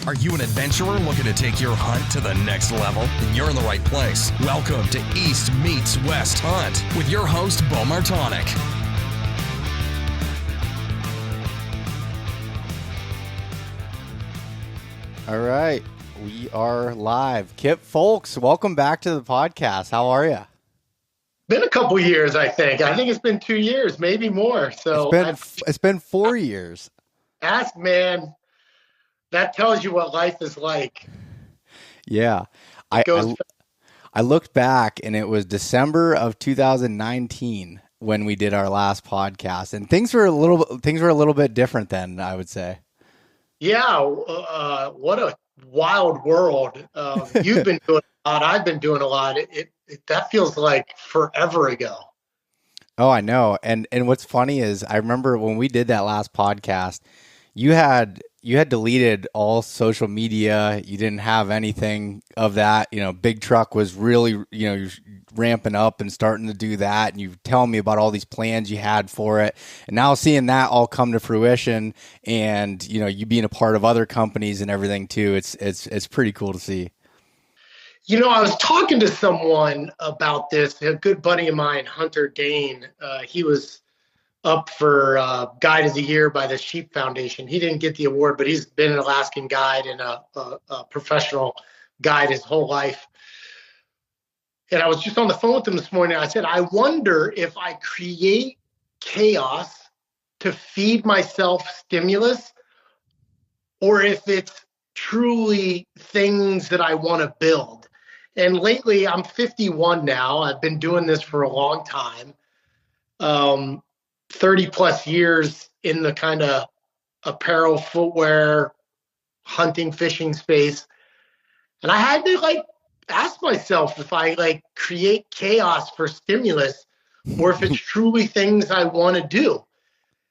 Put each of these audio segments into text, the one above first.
Are you an adventurer looking to take your hunt to the next level? Then you're in the right place. Welcome to East Meets West Hunt with your host, Beau Martonik. All right, we are live. Kip Fulks, welcome back to the podcast. How are you? Been a couple years, I think. I think it's been 2 years, maybe more. So it's been 4 years. Ask, man. That tells you what life is like. Yeah. I looked back and it was December of 2019 when we did our last podcast, and things were a little bit different then, I would say. Yeah, what a wild world. You've been doing a lot. I've been doing a lot. That feels like forever ago. Oh, I know. And what's funny is I remember when we did that last podcast, you had deleted all social media. You didn't have anything of that. You know, Big Truck was really, you're ramping up and starting to do that. And you telling me about all these plans you had for it. And now seeing that all come to fruition and, you being a part of other companies and everything too, it's pretty cool to see. I was talking to someone about this, a good buddy of mine, Hunter Dane. He was up for Guide of the Year by the Sheep Foundation. He didn't get the award, but he's been an Alaskan guide and a professional guide his whole life. And I was just on the phone with him this morning. I said, I wonder if I create chaos to feed myself stimulus, or if it's truly things that I want to build. And lately, I'm 51 now. I've been doing this for a long time. 30 plus years in the kind of apparel, footwear, hunting, fishing space. And I had to ask myself if I create chaos for stimulus or if it's truly things I want to do.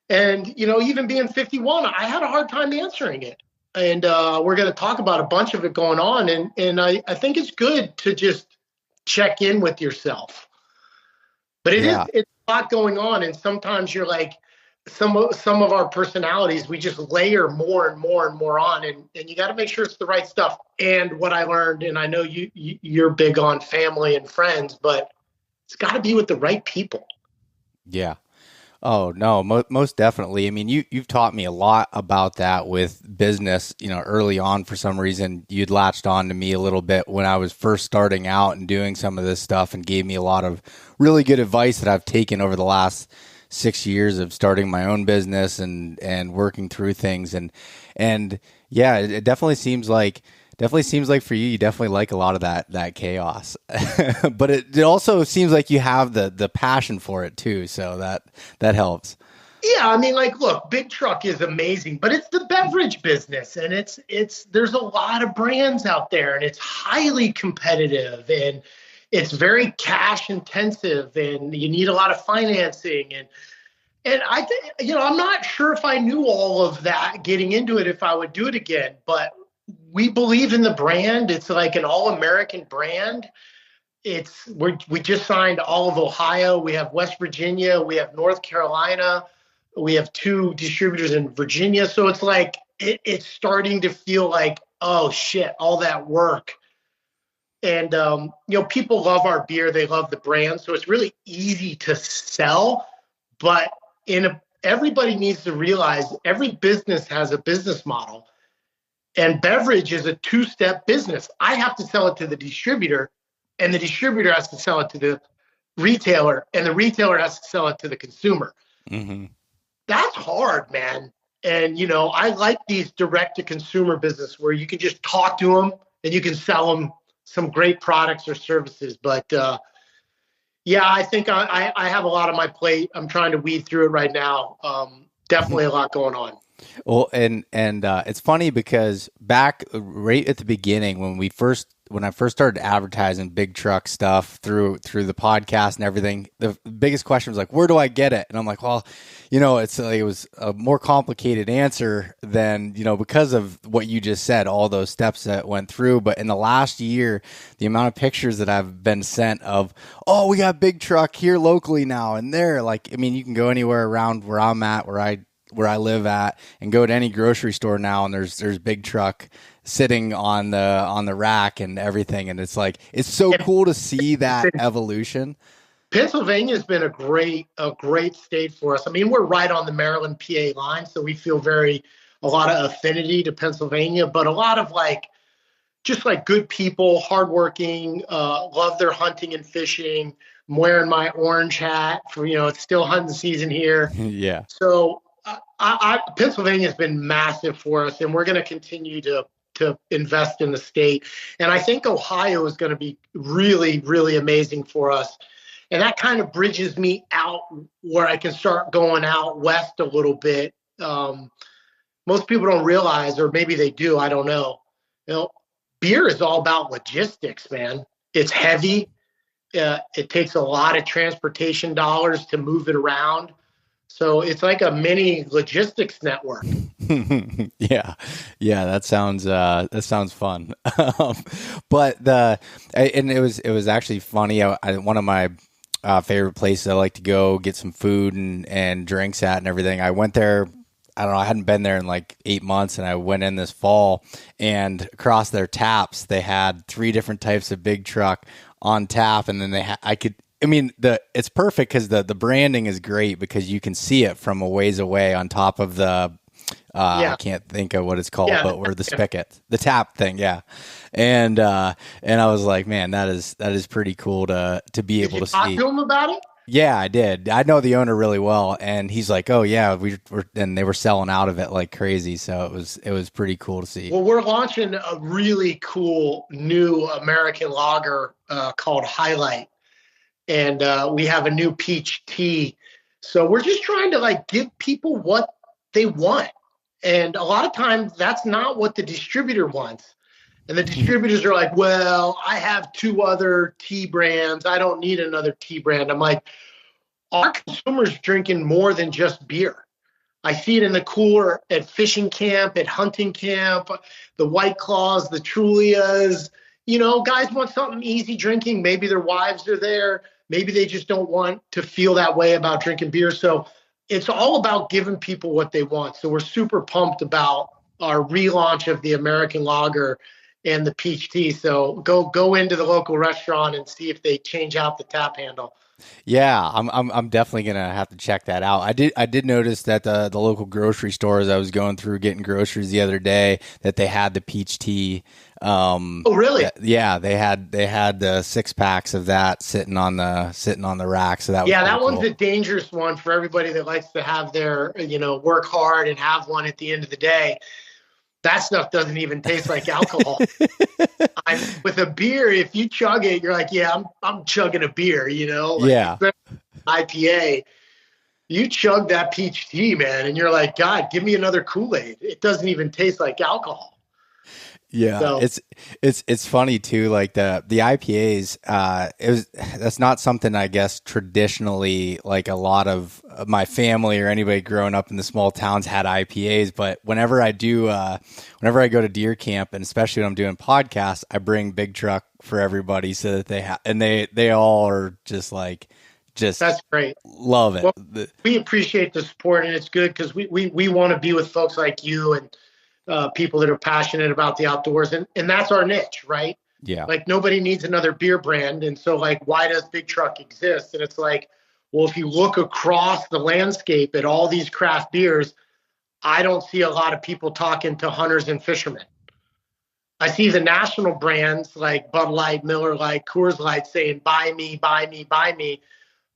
And, even being 51, I had a hard time answering it. And we're going to talk about a bunch of it going on. And I think it's good to just check in with yourself. But it's a lot going on. And sometimes you're like, some of our personalities, we just layer more and more and more on. And you got to make sure it's the right stuff. And what I learned, and I know you're big on family and friends, but it's got to be with the right people. Yeah. Oh, no, most definitely. I mean, you've taught me a lot about that with business. Early on, for some reason, you'd latched on to me a little bit when I was first starting out and doing some of this stuff, and gave me a lot of really good advice that I've taken over the last 6 years of starting my own business and working through things. And yeah, it definitely seems like for you definitely like a lot of that chaos, but it also seems like you have the passion for it too. So that helps. Yeah. I mean, look, Big Truck is amazing, but it's the beverage business, and there's a lot of brands out there, and it's highly competitive, and it's very cash intensive, and you need a lot of financing. And I think, I'm not sure if I knew all of that getting into it, if I would do it again, but we believe in the brand. It's like an all-American brand. We just signed all of Ohio. We have West Virginia. We have North Carolina. We have 2 distributors in Virginia. So it's like it's starting to feel like, oh shit, all that work. And people love our beer. They love the brand. So it's really easy to sell. But everybody needs to realize every business has a business model. And beverage is a 2-step business. I have to sell it to the distributor, and the distributor has to sell it to the retailer, and the retailer has to sell it to the consumer. Mm-hmm. That's hard, man. And, I like these direct-to-consumer business where you can just talk to them and you can sell them some great products or services. But, I think I have a lot on my plate. I'm trying to weed through it right now. Definitely a lot going on. Well, and it's funny because back right at the beginning when I first started advertising Big Truck stuff through the podcast and everything, the biggest question was like, where do I get it? And I'm like, well, it's like, it was a more complicated answer than, because of what you just said, all those steps that went through. But in the last year, the amount of pictures that I've been sent of, oh, we got Big Truck here locally now and there, you can go anywhere around where I'm at, where I where I live at and go to any grocery store now, and there's Big Truck sitting on the rack and everything, and it's like it's so cool to see that evolution. Pennsylvania's been a great state for us. I mean, we're right on the Maryland PA line, so we feel a lot of affinity to Pennsylvania, but a lot of just good people, hardworking, love their hunting and fishing. I'm wearing my orange hat for, it's still hunting season here. Yeah. So Pennsylvania's been massive for us, and we're going to continue to invest in the state. And I think Ohio is going to be really, really amazing for us. And that kind of bridges me out where I can start going out west a little bit. Most people don't realize, or maybe they do, I don't know. Beer is all about logistics, man. It's heavy. It takes a lot of transportation dollars to move it around. So it's like a mini logistics network. Yeah, that sounds fun. But it was actually funny. One of my favorite places I like to go get some food and drinks at and everything. I went there. I don't know. I hadn't been there in 8 months, and I went in this fall, and across their taps, they had 3 different types of Big Truck on tap. And then it's perfect because the branding is great because you can see it from a ways away on top of the, I can't think of what it's called, but where the spigot, the tap thing. Yeah. And I was like, man, that is pretty cool to be able to see. Did you talk to him about it? Yeah, I did. I know the owner really well, and he's like, "Oh yeah, and they were selling out of it like crazy." So it was pretty cool to see. Well, we're launching a really cool new American lager called Highlight, and we have a new peach tea. So we're just trying to give people what they want, and a lot of times that's not what the distributor wants. And the distributors are like, well, I have 2 other tea brands. I don't need another tea brand. I'm like, our consumers drinking more than just beer. I see it in the cooler at fishing camp, at hunting camp, the White Claws, the Trulias. Guys want something easy drinking. Maybe their wives are there. Maybe they just don't want to feel that way about drinking beer. So it's all about giving people what they want. So we're super pumped about our relaunch of the American lager and the peach tea. So go into the local restaurant and see if they change out the tap handle. Yeah, I'm definitely gonna have to check that out. I did notice that the local grocery stores I was going through getting groceries the other day that they had the peach tea. Oh, really? Yeah, they had the 6-packs of that sitting on the rack. So that was that cool. one's a dangerous one for everybody that likes to have their work hard and have one at the end of the day. That stuff doesn't even taste like alcohol. With a beer, if you chug it, you're like, yeah, I'm chugging a beer, Yeah. IPA. You chug that peach tea, man, and you're like, God, give me another Kool-Aid. It doesn't even taste like alcohol. Yeah, so, it's funny too. Like the IPAs, that's not something I guess traditionally like a lot of my family or anybody growing up in the small towns had IPAs. But whenever I go to deer camp, and especially when I'm doing podcasts, I bring Big Truck for everybody so that they all are just that's great. Love it. Well, we appreciate the support, and it's good because we want to be with folks like you and people that are passionate about the outdoors, and that's our niche, right? Yeah. Nobody needs another beer brand. And so why does Big Truck exist? And it's like, well, if you look across the landscape at all these craft beers, I don't see a lot of people talking to hunters and fishermen. I see the national brands like Bud Light, Miller Lite, Coors Light saying, buy me, buy me, buy me.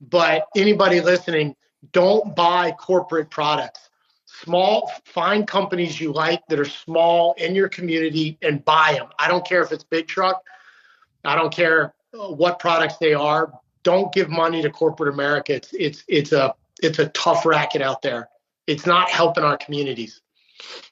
But anybody listening, don't buy corporate products. Find companies you like that are small in your community and buy them. I don't care if it's Big Truck. I don't care what products they are. Don't give money to corporate America. It's a tough racket out there. It's not helping our communities.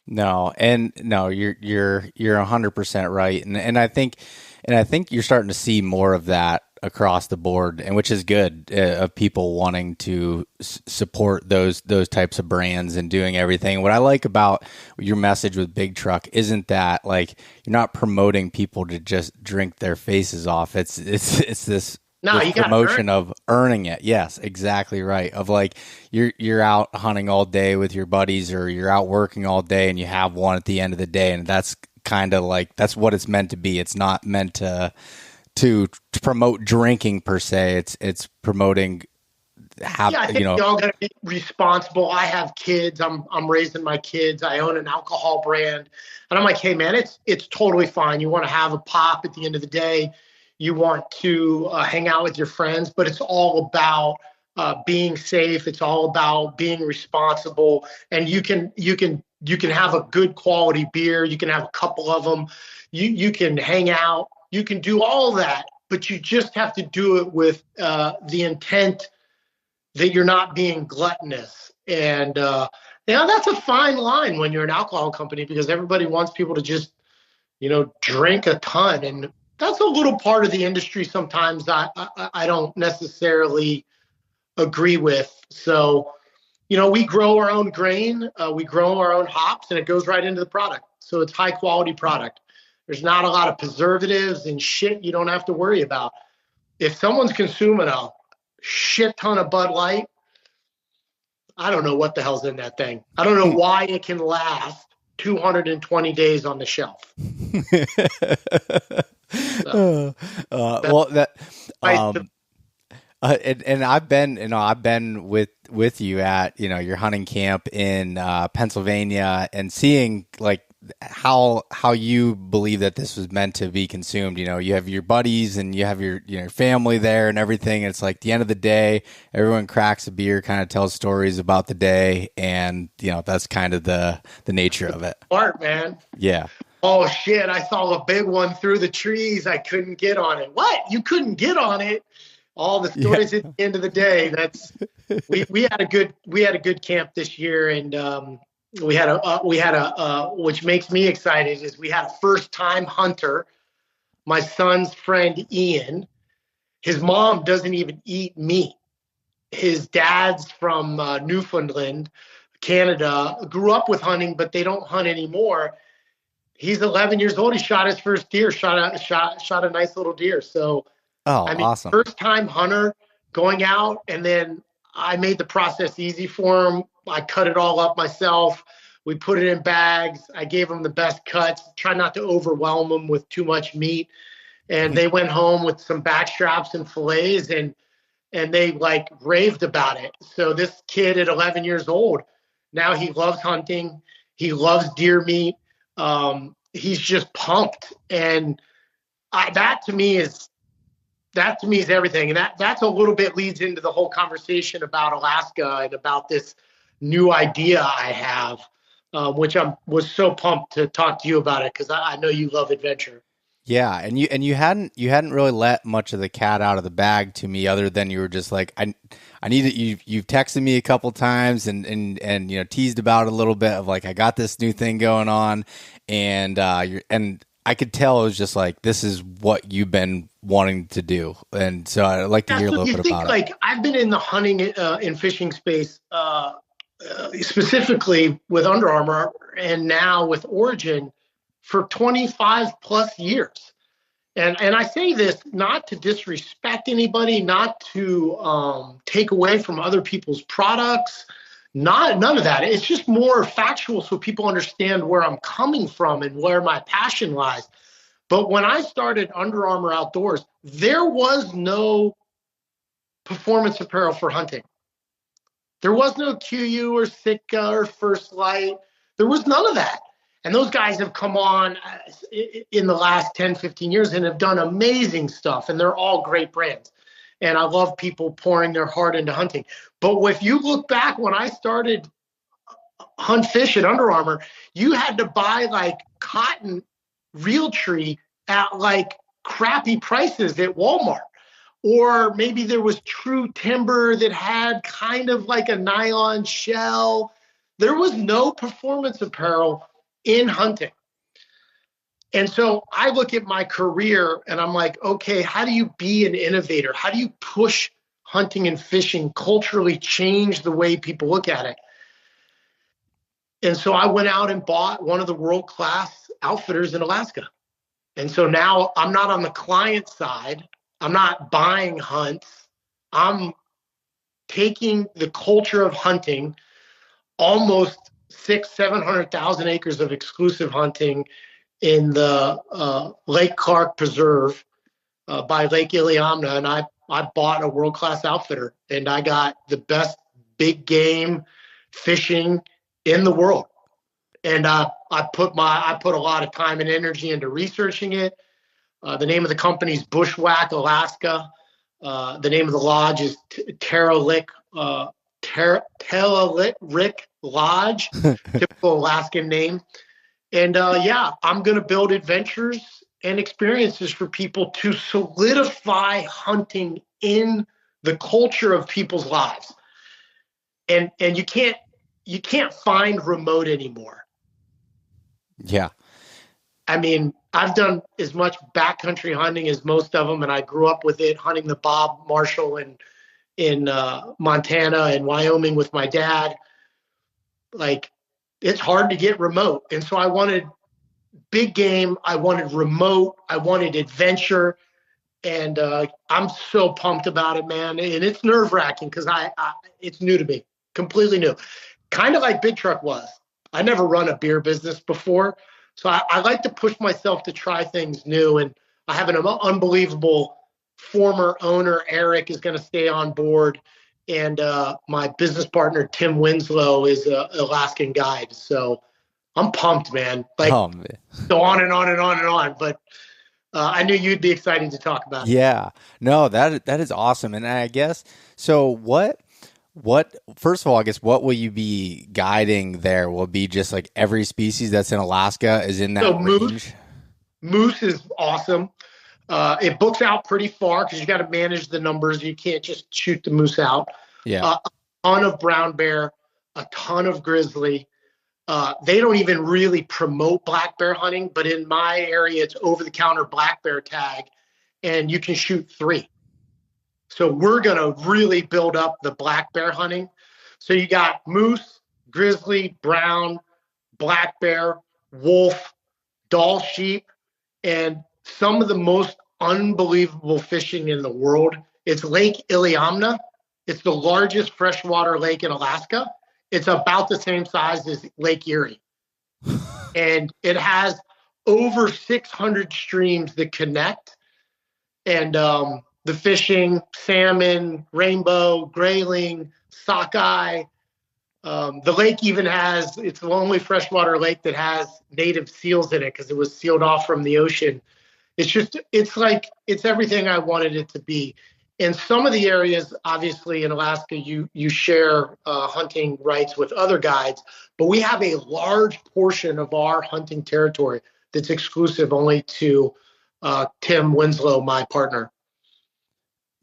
No, you're 100% right, and I think you're starting to see more of that across the board, and which is good, of people wanting to support those types of brands and doing everything. What I like about your message with Big Truck isn't that you're not promoting people to just drink their faces off. It's this No, this you got to earn promotion it. of earning it. Yes, exactly right. Of like you're out hunting all day with your buddies, or you're out working all day, and you have one at the end of the day, and that's kind of like that's what it's meant to be. It's not meant to promote drinking per se. It's promoting Yeah, I think y'all got to be responsible. I have kids. I'm raising my kids. I own an alcohol brand, and I'm like, hey man, it's totally fine. You want to have a pop at the end of the day. You want to hang out with your friends, but it's all about being safe. It's all about being responsible, and you can have a good quality beer. You can have a couple of them. You can hang out. You can do all that, but you just have to do it with the intent that you're not being gluttonous. And, that's a fine line when you're an alcohol company, because everybody wants people to just, drink a ton. And that's a little part of the industry sometimes I don't necessarily agree with. So, we grow our own grain, we grow our own hops, and it goes right into the product. So it's high quality product. There's not a lot of preservatives and shit you don't have to worry about. If someone's consuming a shit ton of Bud Light, I don't know what the hell's in that thing. I don't know why it can last 220 days on the shelf. Well, that and I've been with you at your hunting camp in Pennsylvania, and seeing like how you believe that this was meant to be consumed. You have your buddies and you have your family there and everything. It's like the end of the day, everyone cracks a beer, kind of tells stories about the day, and that's kind of the nature of it. Smart, man. Yeah. Oh shit, I saw a big one through the trees. I couldn't get on it. What? You couldn't get on it? All the stories at the end of the day. That's we had a good camp this year, and we had a which makes me excited, is we had a first time hunter. My son's friend Ian, his mom doesn't even eat meat. His dad's from Newfoundland, Canada, grew up with hunting, but they don't hunt anymore. He's 11 years old. He shot his first deer, shot a nice little deer. So, awesome. First time hunter going out, and then I made the process easy for him. I cut it all up myself. We put it in bags. I gave them the best cuts. Try not to overwhelm them with too much meat. And they went home with some back straps and fillets, and they like raved about it. So this kid at 11 years old, now he loves hunting. He loves deer meat. He's just pumped. And that to me is everything. And that's a little bit leads into the whole conversation about Alaska and about this new idea I have, which was so pumped to talk to you about it, because I know you love adventure. Yeah, and you hadn't really let much of the cat out of the bag to me, other than you were just like, I need it. You've texted me a couple times and teased about it a little bit of like, I got this new thing going on, and I could tell it was just like, this is what you've been wanting to do, and so I'd like to hear a little bit about it. Like, I've been in the hunting and fishing space, specifically with Under Armour, and now with Origin, for 25 plus years. And I say this not to disrespect anybody, not to take away from other people's products, none of that. It's just more factual so people understand where I'm coming from and where my passion lies. But when I started Under Armour Outdoors, there was no performance apparel for hunting. There was no QU or Sitka or First Light. There was none of that. And those guys have come on in the last 10, 15 years and have done amazing stuff. And they're all great brands. And I love people pouring their heart into hunting. But if you look back when I started Hunt Fish at Under Armour, you had to buy like cotton Realtree at like crappy prices at Walmart. Or maybe there was True Timber that had kind of like a nylon shell. There was no performance apparel in hunting. And so I look at my career and I'm like, okay, how do you be an innovator? How do you push hunting and fishing, culturally change the way people look at it? And so I went out and bought one of the world-class outfitters in Alaska. And so now I'm not on the client side. I'm not buying hunts. I'm taking the culture of hunting, almost 700,000 acres of exclusive hunting in the Lake Clark Preserve by Lake Iliamna, and I bought a world-class outfitter, and I got the best big game fishing in the world. And I put a lot of time and energy into researching it. The name of the company is Bushwhack Alaska. The name of the lodge is Terralick Lodge, typical Alaskan name. And I'm going to build adventures and experiences for people to solidify hunting in the culture of people's lives. And you can't find remote anymore. Yeah. I mean, I've done as much backcountry hunting as most of them, and I grew up with it, hunting the Bob Marshall in Montana and Wyoming with my dad. Like, it's hard to get remote. And so I wanted big game. I wanted remote. I wanted adventure. And I'm so pumped about it, man. And it's nerve wracking because it's new to me, completely new. Kind of like Big Truck was. I never run a beer business before. So I like to push myself to try things new. And I have an unbelievable former owner, Eric, is going to stay on board. And my business partner, Tim Winslow, is an Alaskan guide. So I'm pumped, man. Like, go on and on and on and on. But I knew you'd be excited to talk about it. Yeah. No, that is awesome. And I guess, so what, first of all, I guess what will you be guiding there? Will it be just like every species that's in Alaska is in that range? Moose is awesome. It books out pretty far because you got to manage the numbers. You can't just shoot the moose out. Yeah. A ton of brown bear, a ton of grizzly. They don't even really promote black bear hunting, but in my area, it's over-the-counter black bear tag, and you can shoot 3. So we're going to really build up the black bear hunting. So you got moose, grizzly, brown, black bear, wolf, Dall sheep, and some of the most unbelievable fishing in the world. It's Lake Iliamna. It's the largest freshwater lake in Alaska. It's about the same size as Lake Erie. And it has over 600 streams that connect. And the fishing, salmon, rainbow, grayling, sockeye. The lake even it's the only freshwater lake that has native seals in it because it was sealed off from the ocean. It's everything I wanted it to be. In some of the areas, obviously in Alaska, you share hunting rights with other guides, but we have a large portion of our hunting territory that's exclusive only to Tim Winslow, my partner.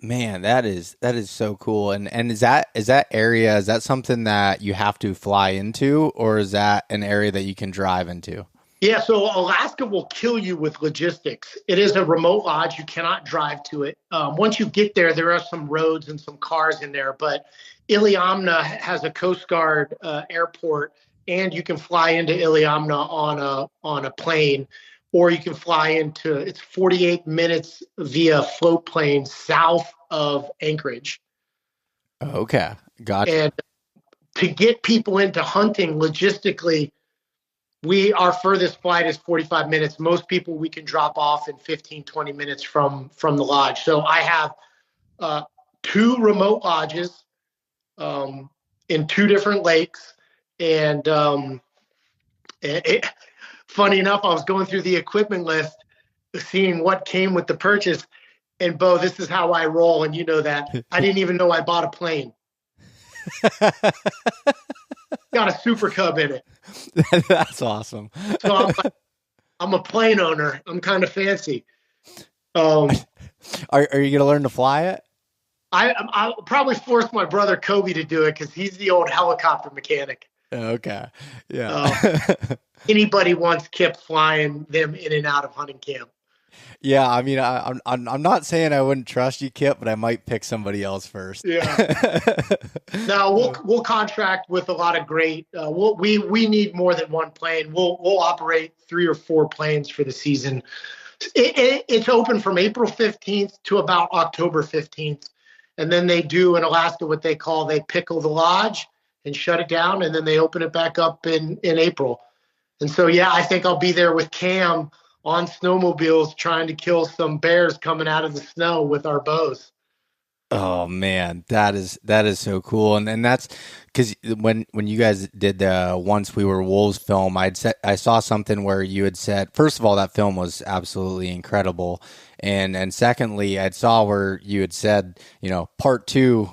Man, that is so cool. And is that area, is that something that you have to fly into, or is that an area that you can drive into? Yeah, so Alaska will kill you with logistics. It is a remote lodge. You cannot drive to it. Once you get there, there are some roads and some cars in there, but Iliamna has a Coast Guard airport, and you can fly into Iliamna on a plane, or you can fly it's 48 minutes via float plane south of Anchorage. Okay, gotcha. And to get people into hunting logistically, our furthest flight is 45 minutes. Most people we can drop off in 15, 20 minutes from the lodge. So I have 2 remote lodges in 2 different lakes. And funny enough, I was going through the equipment list, seeing what came with the purchase. And Beau, this is how I roll, and you know that. I didn't even know I bought a plane. Got a Super Cub in it. That's awesome. So I'm a plane owner. I'm kind of fancy. Are you going to learn to fly it? I'll probably force my brother Kobe to do it because he's the old helicopter mechanic. Okay. Yeah. Anybody wants Kip flying them in and out of hunting camp. Yeah, I mean, I'm not saying I wouldn't trust you, Kip, but I might pick somebody else first. Yeah. Now we'll contract with a lot of great. We need more than one plane. We'll operate 3 or 4 planes for the season. It's open from April 15th to about October 15th. And then they do in Alaska what they pickle the lodge and shut it down, and then they open it back up in April. And so, yeah, I think I'll be there with Cam on snowmobiles trying to kill some bears coming out of the snow with our bows. Oh man, that is so cool, and that's because when you guys did the Once We Were Wolves film, I saw something where you had said, first of all, that film was absolutely incredible, and secondly, I saw where you had said, part two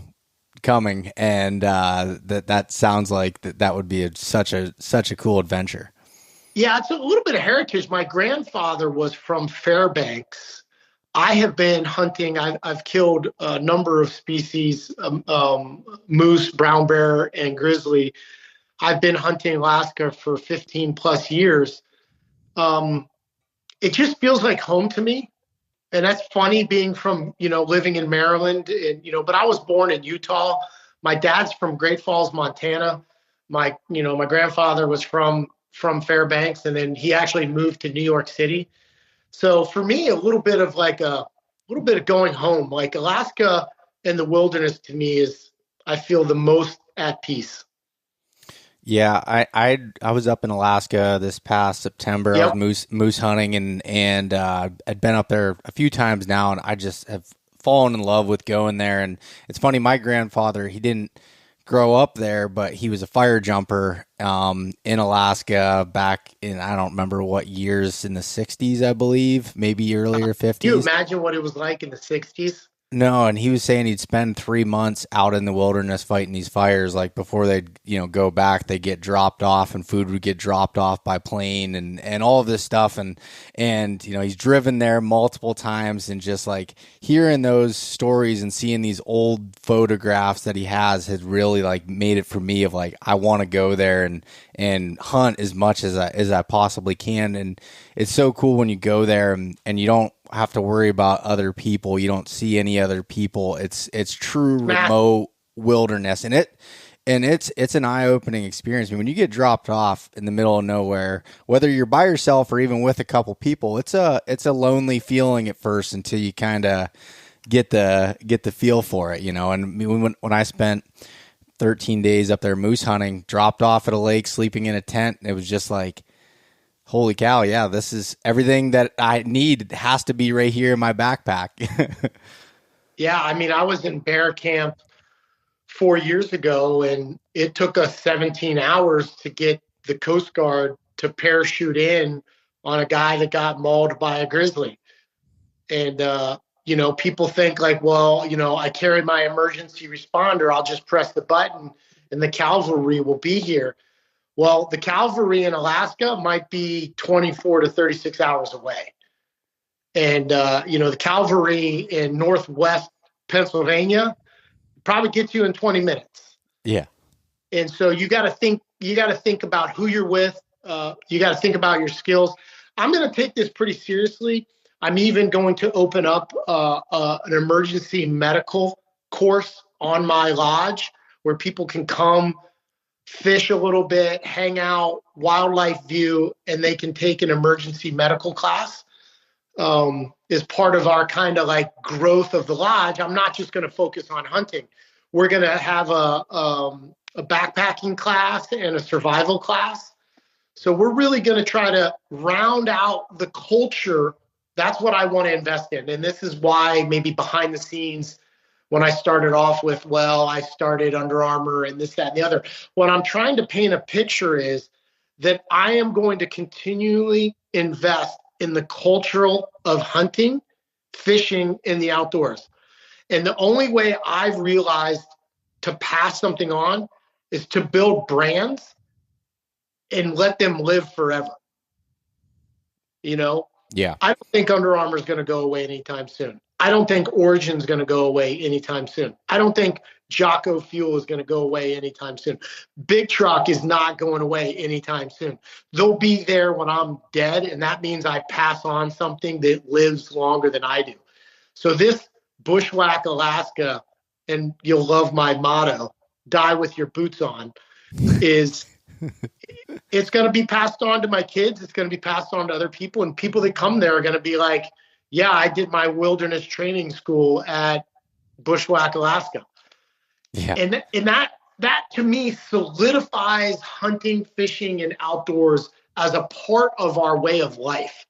coming, and that sounds like that would be such a cool adventure. Yeah, it's a little bit of heritage. My grandfather was from Fairbanks. I have been hunting. I've killed a number of species, moose, brown bear, and grizzly. I've been hunting Alaska for 15 plus years. It just feels like home to me. And that's funny being from, living in Maryland and, but I was born in Utah. My dad's from Great Falls, Montana. My grandfather was from Fairbanks, and then he actually moved to New York City. So for me, a little bit of going home. Like Alaska and the wilderness to me is, I feel the most at peace. Yeah, I was up in Alaska this past September. Yep. I was moose hunting, and I'd been up there a few times now, and I just have fallen in love with going there. And it's funny, my grandfather, he didn't grow up there, but he was a fire jumper in Alaska back in, I don't remember what years, in the 60s, I believe, maybe earlier 50s. Can you imagine what it was like in the 60s? No, and he was saying he'd spend 3 months out in the wilderness fighting these fires. Like before they'd, go back, they get dropped off, and food would get dropped off by plane, and all of this stuff. And he's driven there multiple times, and just like hearing those stories and seeing these old photographs that he has really like made it for me of like, I want to go there and hunt as much as I possibly can. And it's so cool when you go there and you don't have to worry about other people. You don't see any other people. It's true remote wilderness, and it's an eye-opening experience. I mean, when you get dropped off in the middle of nowhere, whether you're by yourself or even with a couple people, it's a lonely feeling at first until you kind of get the feel for it, And when I spent 13 days up there moose hunting, dropped off at a lake, sleeping in a tent, it was just like, holy cow, yeah, this is everything that I need. It has to be right here in my backpack. Yeah, I mean, I was in bear camp 4 years ago, and it took us 17 hours to get the Coast Guard to parachute in on a guy that got mauled by a grizzly. And, people think like, well, I carry my emergency responder. I'll just press the button and the cavalry will be here. Well, the cavalry in Alaska might be 24 to 36 hours away. And, the cavalry in Northwest Pennsylvania probably gets you in 20 minutes. Yeah. And so you got to think about who you're with. You got to think about your skills. I'm going to take this pretty seriously. I'm even going to open up an emergency medical course on my lodge where people can come fish a little bit, hang out, wildlife view, and they can take an emergency medical class as part of our kind of like growth of the lodge. I'm not just going to focus on hunting. We're going to have a backpacking class and a survival class. So we're really going to try to round out the culture. That's what I want to invest in. And this is why maybe behind the scenes, when I started off with, I started Under Armour and this, that, and the other. What I'm trying to paint a picture is that I am going to continually invest in the cultural of hunting, fishing, and the outdoors. And the only way I've realized to pass something on is to build brands and let them live forever. Yeah. I don't think Under Armour is going to go away anytime soon. I don't think Origin's going to go away anytime soon. I don't think Jocko Fuel is going to go away anytime soon. Big Truck is not going away anytime soon. They'll be there when I'm dead, and that means I pass on something that lives longer than I do. So this Bushwhack Alaska, and you'll love my motto, die with your boots on, is it's going to be passed on to my kids. It's going to be passed on to other people, and people that come there are going to be like, yeah, I did my wilderness training school at Bushwhack, Alaska. Yeah. And that to me solidifies hunting, fishing, and outdoors as a part of our way of life.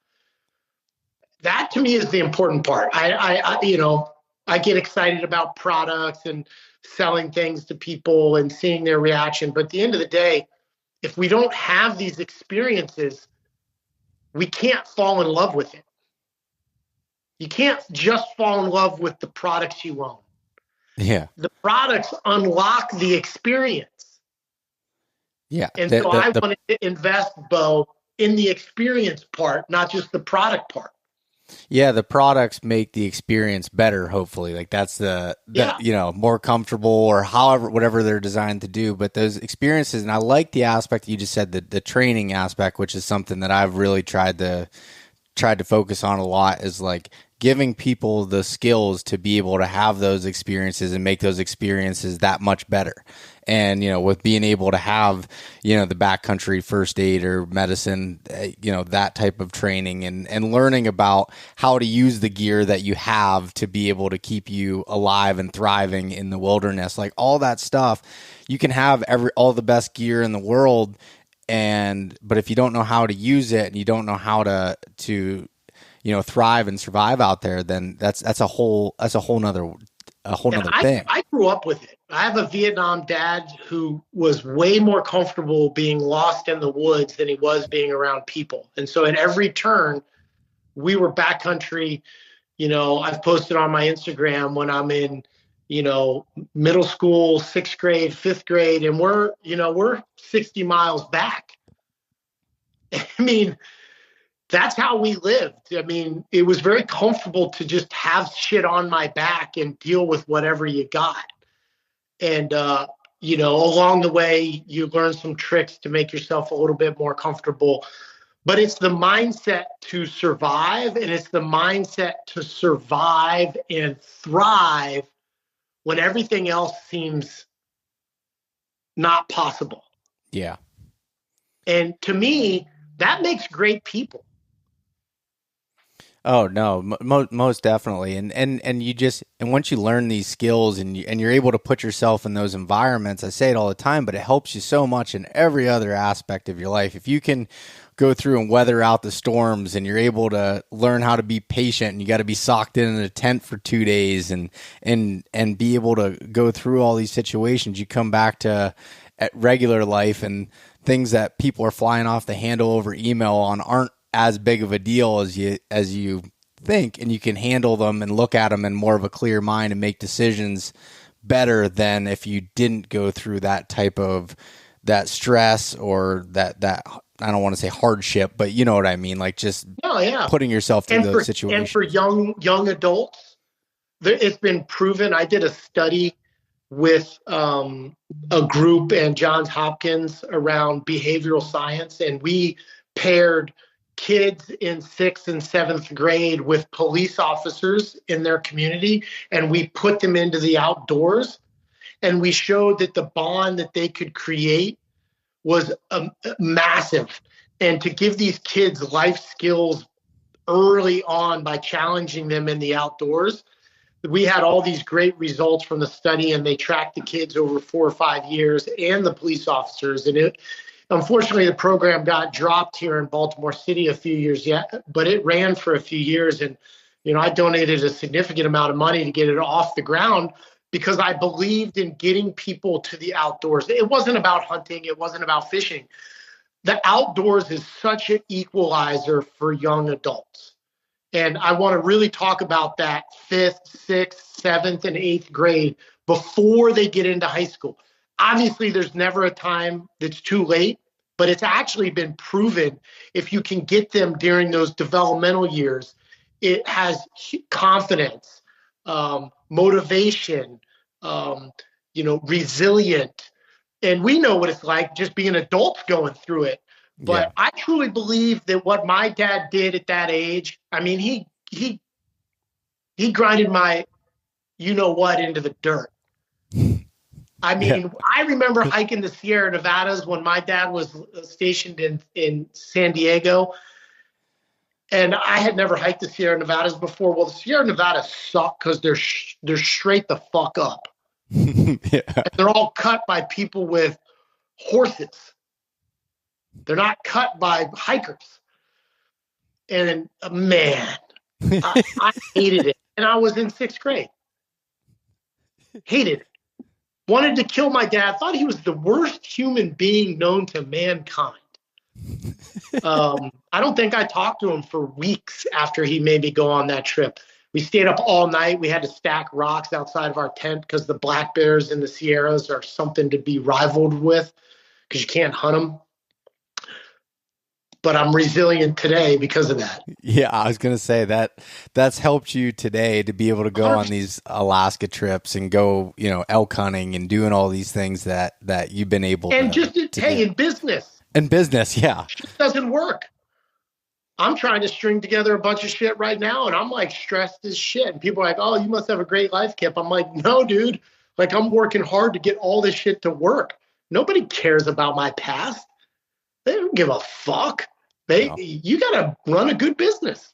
That to me is the important part. I get excited about products and selling things to people and seeing their reaction. But at the end of the day, if we don't have these experiences, we can't fall in love with it. You can't just fall in love with the products you own. Yeah. The products unlock the experience. Yeah. And so I wanted to invest, Beau, in the experience part, not just the product part. Yeah, the products make the experience better, hopefully. Like that's the more comfortable or whatever they're designed to do. But those experiences, and I like the aspect you just said, the training aspect, which is something that I've really tried to focus on a lot, is like giving people the skills to be able to have those experiences and make those experiences that much better. And, with being able to have, the backcountry first aid or medicine, that type of training and learning about how to use the gear that you have to be able to keep you alive and thriving in the wilderness, like all that stuff. You can have all the best gear in the world, but if you don't know how to use it and you don't know how to thrive and survive out there, then that's a whole nother thing. I grew up with it. I have a Vietnam dad who was way more comfortable being lost in the woods than he was being around people. And so at every turn, we were backcountry. I've posted on my Instagram when I'm in, middle school, 6th grade, 5th grade, and we're 60 miles back. I mean, that's how we lived. I mean, it was very comfortable to just have shit on my back and deal with whatever you got. And, along the way, you learn some tricks to make yourself a little bit more comfortable. But it's the mindset to survive, and it's the mindset to survive and thrive when everything else seems not possible. Yeah. And to me, that makes great people. Oh no, most definitely. And you just, and once you learn these skills and you're able to put yourself in those environments, I say it all the time, but it helps you so much in every other aspect of your life. If you can go through and weather out the storms and you're able to learn how to be patient, and you got to be socked in a tent for 2 days and be able to go through all these situations, you come back to at regular life, and things that people are flying off the handle over email on aren't as big of a deal as you think, and you can handle them and look at them in more of a clear mind and make decisions better than if you didn't go through that type of that stress or that I don't want to say hardship, but you know what I mean, like just putting yourself through those situations. And for young adults, it's been proven. I did a study with a group and Johns Hopkins around behavioral science, and we paired kids in 6th and 7th grade with police officers in their community, and we put them into the outdoors, and we showed that the bond that they could create was massive. And to give these kids life skills early on by challenging them in the outdoors, we had all these great results from the study, and they tracked the kids over 4 or 5 years and the police officers. And unfortunately, the program got dropped here in Baltimore City a few years but it ran for a few years. And, I donated a significant amount of money to get it off the ground because I believed in getting people to the outdoors. It wasn't about hunting. It wasn't about fishing. The outdoors is such an equalizer for young adults. And I want to really talk about that 5th, 6th, 7th, and 8th grade before they get into high school. Obviously, there's never a time that's too late, but it's actually been proven if you can get them during those developmental years, it has confidence, motivation, resilient. And we know what it's like just being adults going through it. But I truly believe that what my dad did at that age, I mean, he grinded my, what into the dirt. I Yeah. mean, I remember hiking the Sierra Nevadas when my dad was stationed in San Diego, and I had never hiked the Sierra Nevadas before. Well, the Sierra Nevadas suck because they're straight the fuck up. Yeah. And they're all cut by people with horses. They're not cut by hikers. And man, I hated it. And I was in sixth grade. Hated it. Wanted to kill my dad. Thought he was the worst human being known to mankind. I don't think I talked to him for weeks after he made me go on that trip. We stayed up all night. We had to stack rocks outside of our tent because the black bears in the Sierras are something to be rivaled with because you can't hunt them. But I'm resilient today because of that. Yeah, I was gonna say that's helped you today to be able to go on these Alaska trips and go, elk hunting and doing all these things that you've been able and to. And just do. In business. In business, yeah. It just doesn't work. I'm trying to string together a bunch of shit right now, and I'm like stressed as shit. And people are like, "Oh, you must have a great life, Kip." I'm like, "No, dude. Like I'm working hard to get all this shit to work. Nobody cares about my past. They don't give a fuck. You got to run a good business."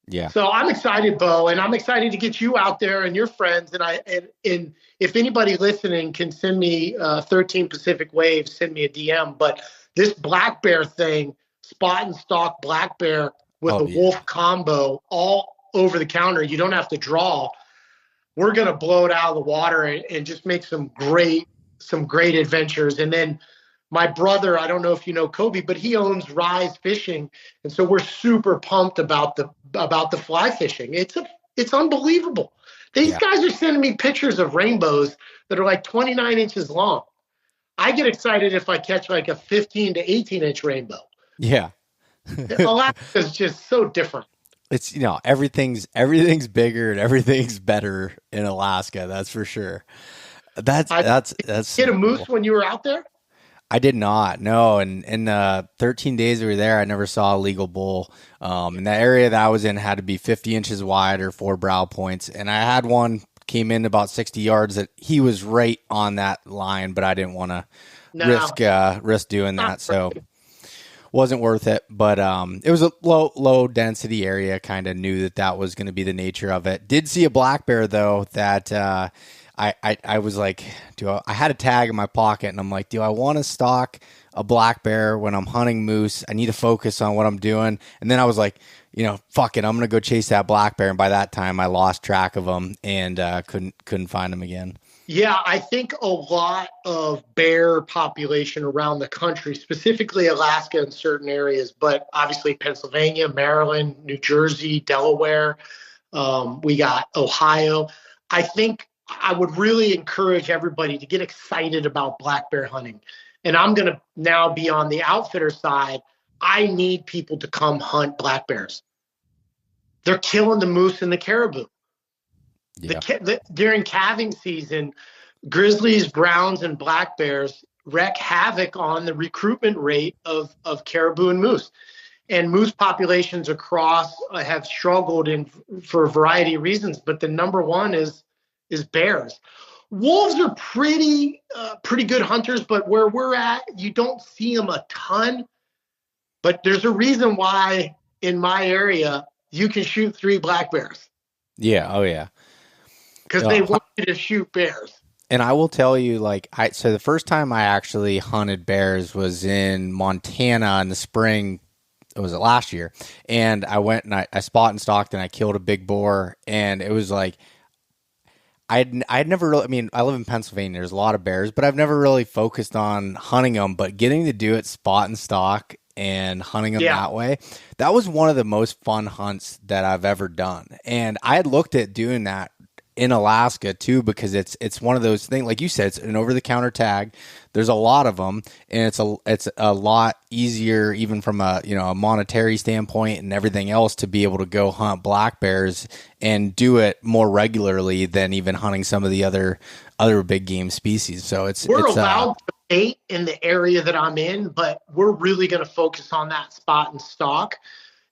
Yeah. So I'm excited, Beau, and I'm excited to get you out there and your friends. And if anybody listening can send me 13 Pacific Waves, send me a DM. But this black bear thing, spot and stalk black bear with a wolf combo all over the counter. You don't have to draw. We're going to blow it out of the water and just make some great adventures. And then my brother, I don't know if you know Kobe, but he owns Rise Fishing, and so we're super pumped about the fly fishing. It's unbelievable. These guys are sending me pictures of rainbows that are like 29 inches long. I get excited if I catch like a 15 to 18 inch rainbow. Yeah. Alaska is just so different. It's everything's bigger and everything's better in Alaska. That's for sure. That's hit a moose when you were out there? I did not. No. And in 13 days we were there, I never saw a legal bull. And that area that I was in had to be 50 inches wide or 4 brow points. And I had one came in about 60 yards that he was right on that line, but I didn't want to risk doing that. So wasn't worth it. But it was a low density area. Kind of knew that was going to be the nature of it. Did see a black bear though that I was like, I had a tag in my pocket and I'm like, do I want to stalk a black bear when I'm hunting moose? I need to focus on what I'm doing. And then I was like, fuck it, I'm going to go chase that black bear. And by that time I lost track of him and couldn't find him again. Yeah, I think a lot of bear population around the country, specifically Alaska in certain areas, but obviously Pennsylvania, Maryland, New Jersey, Delaware, we got Ohio. I think I would really encourage everybody to get excited about black bear hunting. And I'm going to now be on the outfitter side. I need people to come hunt black bears. They're killing the moose and the caribou. Yeah. During calving season, grizzlies, browns, and black bears wreak havoc on the recruitment rate of caribou and moose. And moose populations across have struggled for a variety of reasons, but the number one is bears. Wolves are pretty good hunters, but where we're at, you don't see them a ton. But there's a reason why in my area you can shoot 3 black bears. Yeah. Oh yeah. Because they want you to shoot bears. And I will tell you, so the first time I actually hunted bears was in Montana in the spring. Was it last year? And I went and I spot and stalked and I killed a big boar. And it was like, I'd never really, I live in Pennsylvania. There's a lot of bears, but I've never really focused on hunting them. But getting to do it spot and stalk and hunting them that way, that was one of the most fun hunts that I've ever done. And I had looked at doing that in Alaska too, because it's one of those things, like you said, it's an over-the-counter tag. There's a lot of them, and it's a lot easier, even from a monetary standpoint and everything else, to be able to go hunt black bears and do it more regularly than even hunting some of the other big game species. So we're allowed to bait in the area that I'm in, but we're really going to focus on that spot and stalk.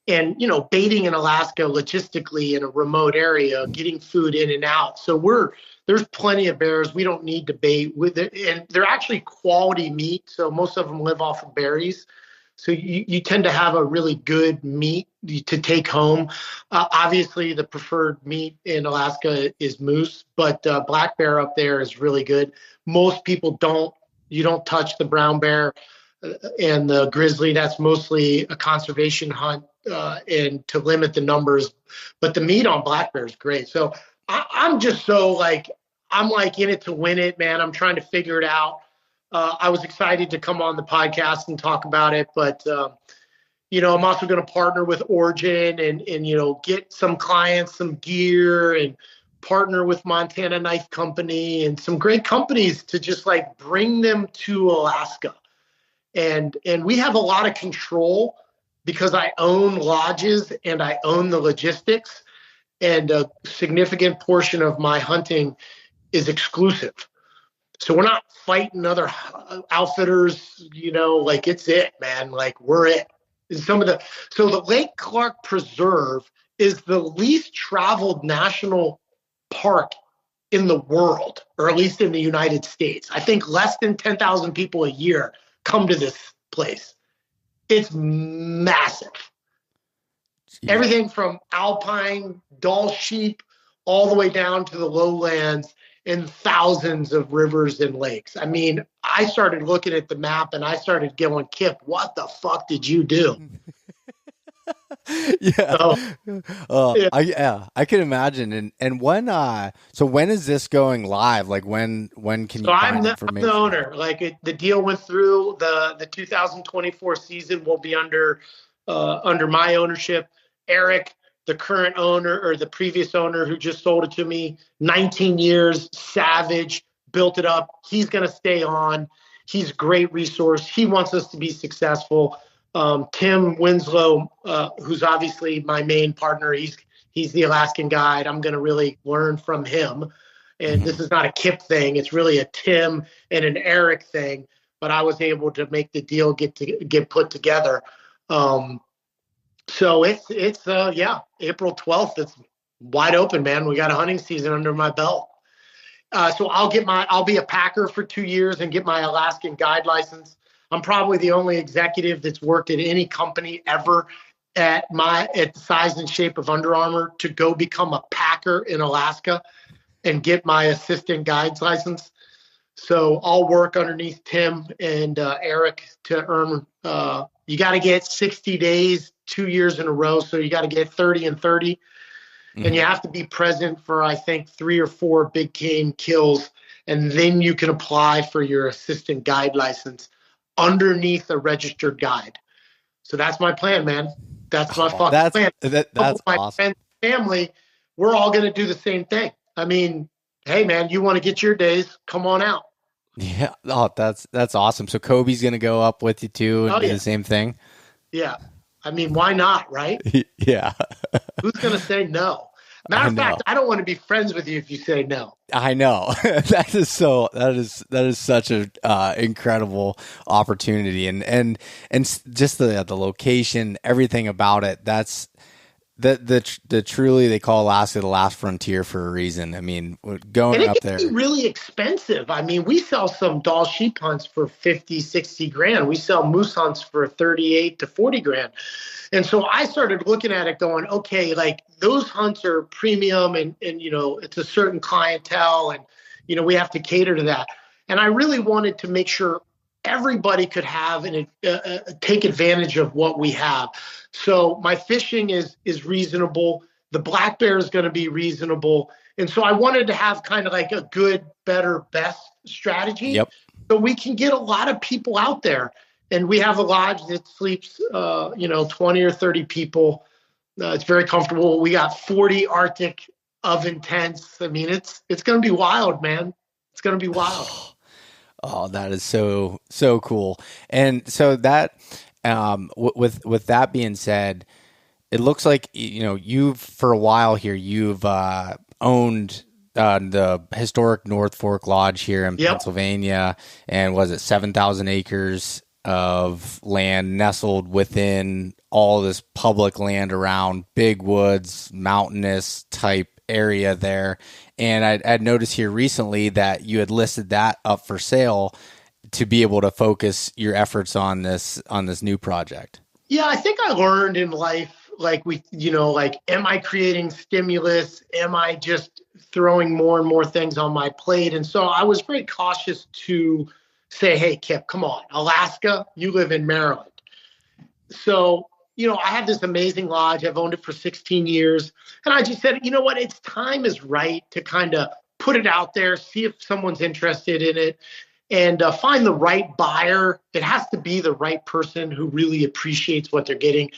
And, baiting in Alaska logistically in a remote area, getting food in and out. So there's plenty of bears. We don't need to bait with it. And they're actually quality meat. So most of them live off of berries. So you tend to have a really good meat to take home. Obviously, the preferred meat in Alaska is moose, but black bear up there is really good. Most people you don't touch the brown bear and the grizzly. That's mostly a conservation hunt and to limit the numbers. But the meat on black bear is great. So I'm just so like, I'm like in it to win it, man. I'm trying to figure it out. I was excited to come on the podcast and talk about it, but I'm also going to partner with Origin and get some clients, some gear, and partner with Montana Knife Company and some great companies to just like bring them to Alaska. And we have a lot of control because I own lodges and I own the logistics, and a significant portion of my hunting is exclusive. So we're not fighting other outfitters, like it's it, man. Like we're it. And so the Lake Clark Preserve is the least traveled national park in the world, or at least in the United States. I think less than 10,000 people a year come to this place. It's massive. Yeah. Everything from alpine, Dall sheep, all the way down to the lowlands, and thousands of rivers and lakes. I mean, I started looking at the map and I started going, Kip, what the fuck did you do? Yeah. I can imagine. And when, so when is this going live? Like when can you find information? I'm the owner. Like the deal went through. The 2024 season will be under my ownership. Eric, the current owner or the previous owner who just sold it to me, 19 years, savage, built it up. He's going to stay on. He's a great resource. He wants us to be successful. Tim Winslow, who's obviously my main partner, he's the Alaskan guide. I'm going to really learn from him. And this is not a Kip thing. It's really a Tim and an Eric thing. But I was able to make the deal get put together. So it's April 12th. It's wide open, man. We got a hunting season under my belt. So I'll be a packer for 2 years and get my Alaskan guide license. I'm probably the only executive that's worked at any company ever at the size and shape of Under Armour to go become a packer in Alaska and get my assistant guide's license. So I'll work underneath Tim and Eric to earn. You got to get 60 days, 2 years in a row. So you got to get 30 and 30. And you have to be present for, I think, 3 or 4 big game kills. And then you can apply for your assistant guide license underneath a registered guide. So that's my plan, man. That's my fucking plan. That's my awesome. friends, family, we're all going to do the same thing. I mean, hey, man, you want to get your days? Come on out. Yeah. Oh, that's awesome. So Kobe's going to go up with you too and do the same thing. Yeah. I mean, why not, right? Yeah. Who's going to say no? Matter of fact, I don't want to be friends with you if you say no. I know. That is such a incredible opportunity, and just the location, everything about it. That's the truly, they call Alaska the last frontier for a reason. I mean, going up there, it can be really expensive. I mean, we sell some Dall sheep hunts for 50, 60 grand. We sell moose hunts for 38 to 40 grand. And so I started looking at it going, okay, like those hunts are premium and it's a certain clientele and, we have to cater to that. And I really wanted to make sure everybody could have and take advantage of what we have. So my fishing is reasonable. The black bear is going to be reasonable. And so I wanted to have kind of like a good, better, best strategy. Yep. So we can get a lot of people out there. And we have a lodge that sleeps, 20 or 30 people. It's very comfortable. We got 40 Arctic oven tents. I mean, it's going to be wild, man. It's going to be wild. Oh, that is so cool. And so that, with that being said, it looks like, you've for a while here, you've owned the historic North Fork Lodge here in Pennsylvania, and was it 7,000 acres of land nestled within all this public land around big woods, mountainous type area there. And I'd noticed here recently that you had listed that up for sale to be able to focus your efforts on this new project. Yeah, I think I learned in life, like am I creating stimulus? Am I just throwing more and more things on my plate? And so I was very cautious to say, hey, Kip, come on, Alaska, you live in Maryland. So, I have this amazing lodge. I've owned it for 16 years. And I just said, you know what, it's time is right to kind of put it out there, see if someone's interested in it, and find the right buyer. It has to be the right person who really appreciates what they're getting.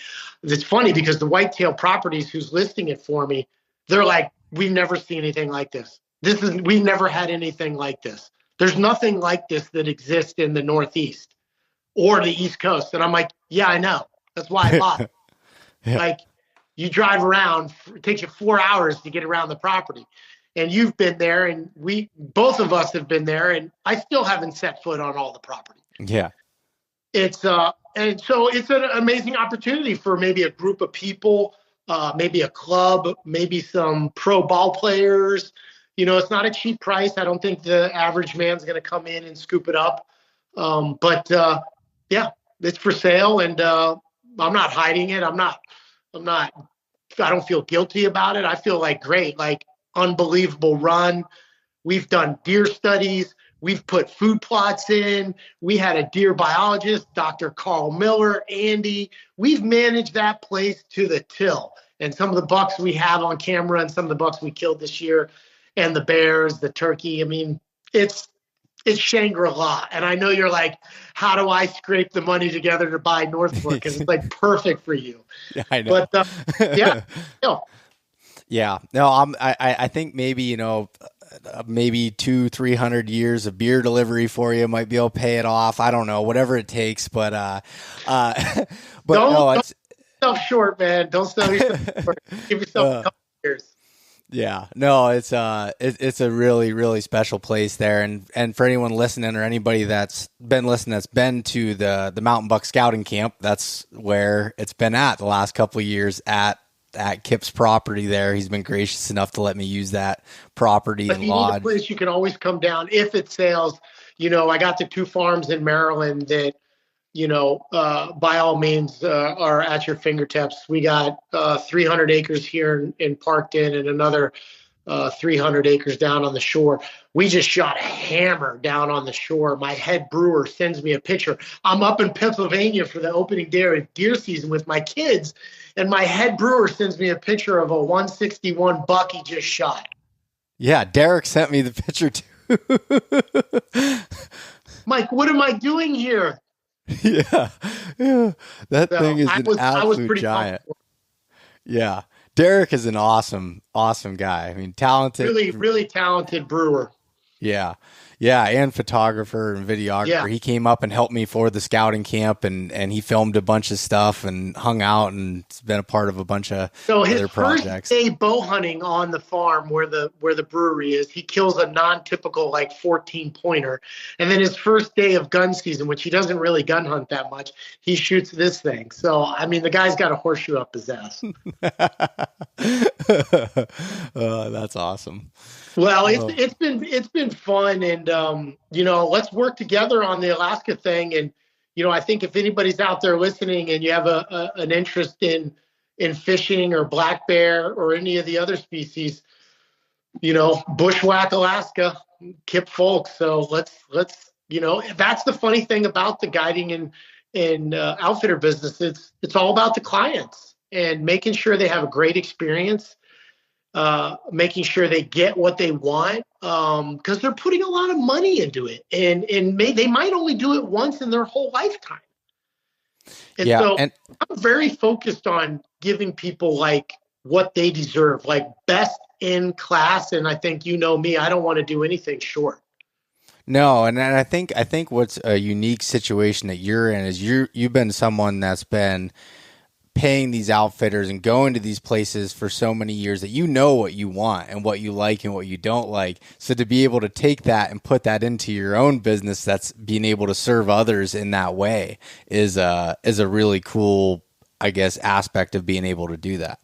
It's funny because the Whitetail Properties who's listing it for me, they're like, we've never seen anything like this. We've never had anything like this. There's nothing like this that exists in the Northeast or the East Coast. And I'm like, yeah, I know. That's why I bought it. Yeah. Like, you drive around, it takes you 4 hours to get around the property. And you've been there, and both of us have been there, and I still haven't set foot on all the property. Yeah. And so it's an amazing opportunity for maybe a group of people, maybe a club, maybe some pro ball players. It's not a cheap price. I don't think the average man's going to come in and scoop it up. But it's for sale, and I'm not hiding it. I don't feel guilty about it. I feel like great, like unbelievable run. We've done deer studies. We've put food plots in. We had a deer biologist, Dr. Carl Miller, Andy. We've managed that place to the till. And some of the bucks we have on camera and some of the bucks we killed this year and the bears, the turkey. I mean, it's Shangri-La. And I know you're like, how do I scrape the money together to buy Northport? Because it's like perfect for you. Yeah, I know. But yeah. No. Yeah. No, I think maybe, maybe 200-300 years of beer delivery for you might be able to pay it off. I don't know, whatever it takes. But don't sell yourself short, man. Don't sell yourself short. Give yourself a couple years. Yeah, no, it's a really, really special place there. And for anyone listening or anybody that's been listening, that's been to the Mountain Buck Scouting Camp, that's where it's been at the last couple of years at Kip's property there. He's been gracious enough to let me use that property and lodge. Need a place you can always come down if it sells. I got the 2 farms in Maryland that, by all means are at your fingertips. We got 300 acres here in Parkton and another 300 acres down on the shore. We just shot a hammer down on the shore. My head brewer sends me a picture. I'm up in Pennsylvania for the opening day of deer season with my kids, and my head brewer sends me a picture of a 161 buck he just shot. Yeah, Derek sent me the picture too. Mike, what am I doing here? Yeah. That thing is an absolute giant. Yeah. Derek is an awesome guy. I mean, talented. Really, really talented brewer. Yeah. Yeah. And photographer and videographer. Yeah. He came up and helped me for the scouting camp, and he filmed a bunch of stuff and hung out, and it's been a part of a bunch of other projects. So his first day bow hunting on the farm where the brewery is, he kills a non-typical 14 pointer. And then his first day of gun season, which he doesn't really gun hunt that much, he shoots this thing. So, I mean, the guy's got a horseshoe up his ass. That's awesome. Well, it's been fun, and let's work together on the Alaska thing. And I think if anybody's out there listening and you have an interest in fishing or black bear or any of the other species, Bushwhack Alaska, Kip Fulks. So let's that's the funny thing about the guiding and outfitter business. It's all about the clients and making sure they have a great experience. Making sure they get what they want, because they're putting a lot of money into it, and they might only do it once in their whole lifetime. And I'm very focused on giving people what they deserve, best in class. And I think me, I don't want to do anything short. No, and I think what's a unique situation that you're in is you've been someone that's been paying these outfitters and going to these places for so many years that what you want and what you like and what you don't like. So to be able to take that and put that into your own business, that's being able to serve others in that way is a really cool, I guess, aspect of being able to do that.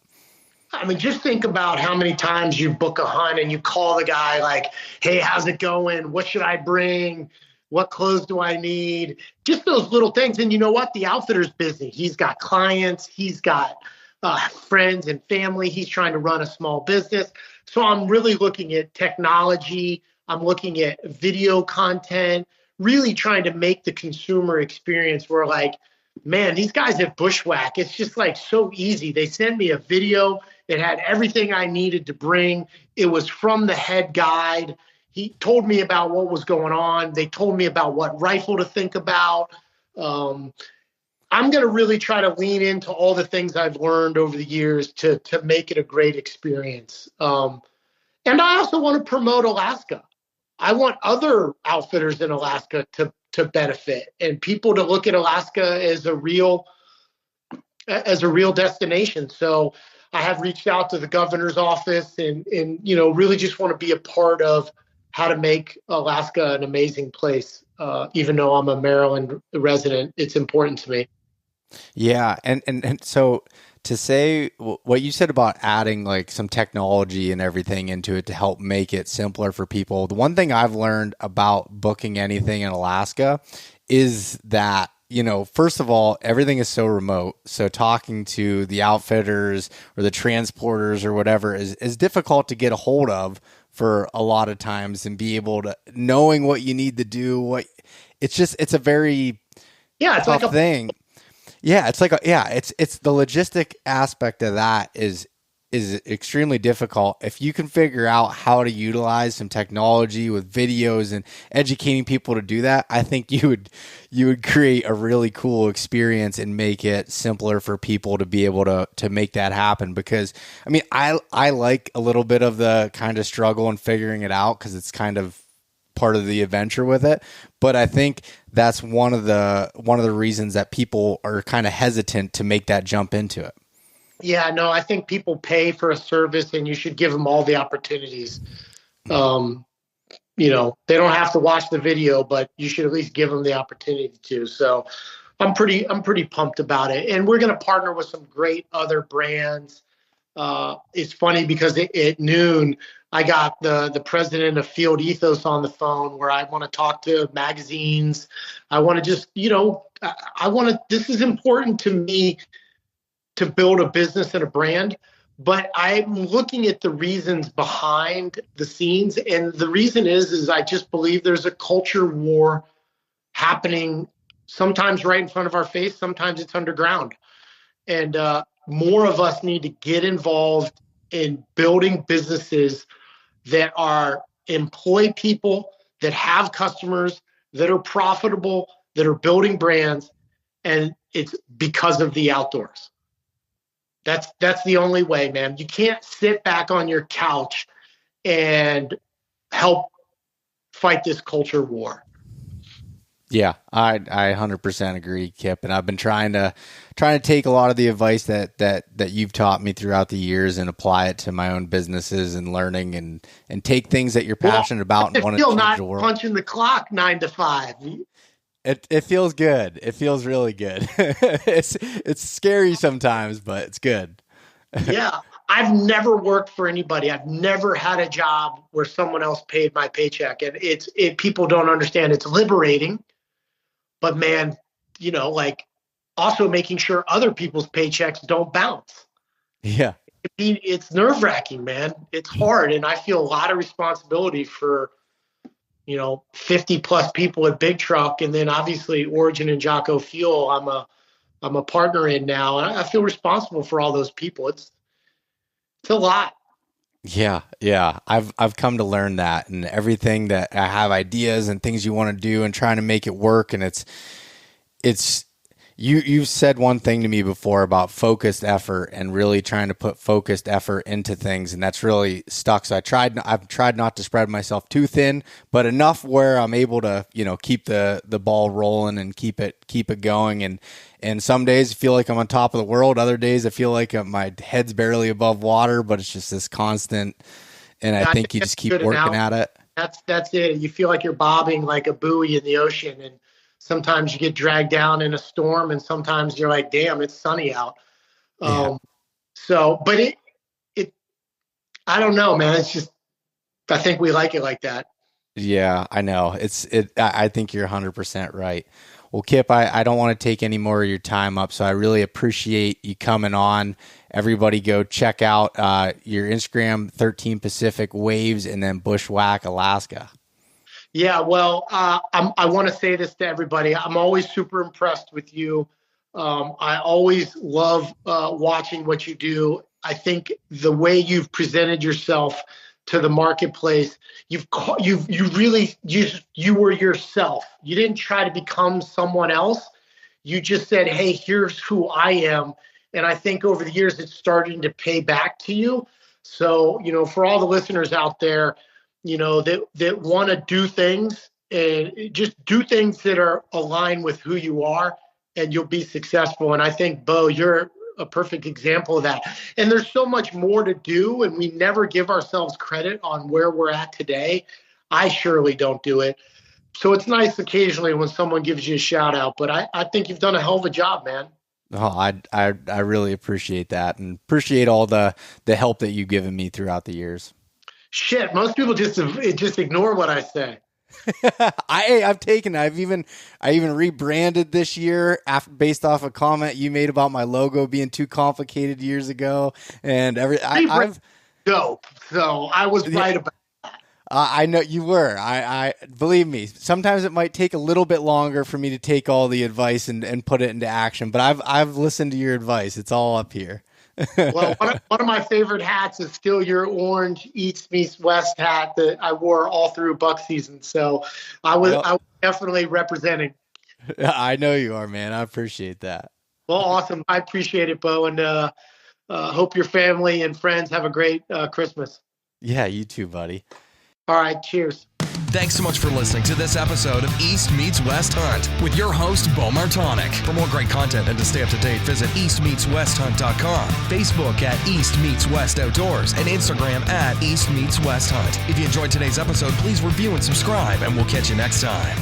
I mean, just think about how many times you book a hunt and you call the guy like, hey, how's it going? What should I bring? What clothes do I need? Just those little things. And you know what? The outfitter's busy. He's got clients. He's got friends and family. He's trying to run a small business. So I'm really looking at technology. I'm looking at video content, really trying to make the consumer experience where like, man, these guys at Bushwhack, it's just like so easy. They sent me a video. It had everything I needed to bring. It was from the head guide. He told me about what was going on. They told me about what rifle to think about. I'm going to really try to lean into all the things I've learned over the years to make it a great experience. And I also want to promote Alaska. I want other outfitters in Alaska to benefit and people to look at Alaska as a real destination. So I have reached out to the governor's office and really just want to be a part of how to make Alaska an amazing place. Even though I'm a Maryland resident, it's important to me. Yeah. And so to say what you said about adding like some technology and everything into it to help make it simpler for people. The one thing I've learned about booking anything in Alaska is that, first of all, everything is so remote. So talking to the outfitters or the transporters or whatever is difficult to get a hold of for a lot of times and be able to knowing what you need to do. It's a very it's tough like thing. Yeah, it's it's the logistic aspect of that is extremely difficult. If you can figure out how to utilize some technology with videos and educating people to do that, I think you would create a really cool experience and make it simpler for people to be able to make that happen. Because I mean, I like a little bit of the kind of struggle and figuring it out because it's kind of part of the adventure with it. But I think that's one of the reasons that people are kind of hesitant to make that jump into it. Yeah, no, I think people pay for a service and you should give them all the opportunities. They don't have to watch the video, but you should at least give them the opportunity to. So I'm pretty pumped about it. And we're going to partner with some great other brands. It's funny because at noon, I got the president of Field Ethos on the phone where I want to talk to magazines. I want to just, this is important to me to build a business and a brand, but I'm looking at the reasons behind the scenes. And the reason is I just believe there's a culture war happening sometimes right in front of our face. Sometimes it's underground. And more of us need to get involved in building businesses that are employ people, that have customers, that are profitable, that are building brands. And it's because of the outdoors. That's the only way, man. You can't sit back on your couch and help fight this culture war. Yeah, I 100% agree, Kip. And I've been trying to take a lot of the advice that you've taught me throughout the years and apply it to my own businesses and learning and take things that you're passionate about and want to change the world. Punching the clock 9 to 5. It feels good. It feels really good. It's scary sometimes, but it's good. Yeah. I've never worked for anybody. I've never had a job where someone else paid my paycheck. And people don't understand. It's liberating, but man, also making sure other people's paychecks don't bounce. Yeah. It's nerve-wracking, man. It's hard. And I feel a lot of responsibility for 50 plus people at Big Truck. And then obviously Origin and Jocko Fuel, I'm a partner in now. And I feel responsible for all those people. It's a lot. Yeah. I've come to learn that, and everything that I have ideas and things you want to do and trying to make it work. And it's you've said one thing to me before about focused effort and really trying to put focused effort into things. And that's really stuck. So I've tried not to spread myself too thin, but enough where I'm able to, keep the ball rolling and keep it going. And some days I feel like I'm on top of the world. Other days I feel like my head's barely above water, but it's just this constant. And I think you just keep working at it. That's it. You feel like you're bobbing like a buoy in the ocean. And sometimes you get dragged down in a storm, and sometimes you're like, damn, it's sunny out. Yeah. But I don't know, man. It's just, I think we like it like that. Yeah, I know. I think you're 100% right. Well, Kip, I don't want to take any more of your time up, so I really appreciate you coming on. Everybody go check out your Instagram, 13 Pacific Waves, and then Bushwhack Alaska. Yeah, well, I want to say this to everybody. I'm always super impressed with you. I always love watching what you do. I think the way you've presented yourself to the marketplace, you were yourself. You didn't try to become someone else. You just said, "Hey, here's who I am." And I think over the years, it's starting to pay back to you. So, for all the listeners out there, that want to do things, and just do things that are aligned with who you are, and you'll be successful. And I think, Beau, you're a perfect example of that. And there's so much more to do, and we never give ourselves credit on where we're at today. I surely don't do it. So it's nice occasionally when someone gives you a shout out, but I think you've done a hell of a job, man. Oh, I really appreciate that, and appreciate all the help that you've given me throughout the years. Shit, most people just ignore what I say. I've taken. I even rebranded this year based off a comment you made about my logo being too complicated years ago, and I've dope. So I was right about that. I know you were. I believe me. Sometimes it might take a little bit longer for me to take all the advice and put it into action, but I've listened to your advice. It's all up here. Well, one of my favorite hats is still your orange East Meets West hat that I wore all through buck season. So I was definitely representing. I know you are, man. I appreciate that. Well, awesome. I appreciate it, Beau, and hope your family and friends have a great Christmas. Yeah, you too, buddy. All right. Cheers. Thanks so much for listening to this episode of East Meets West Hunt with your host, Beau Martonik. For more great content and to stay up to date, visit eastmeetswesthunt.com, Facebook at East Meets West Outdoors, and Instagram at East Meets West Hunt. If you enjoyed today's episode, please review and subscribe, and we'll catch you next time.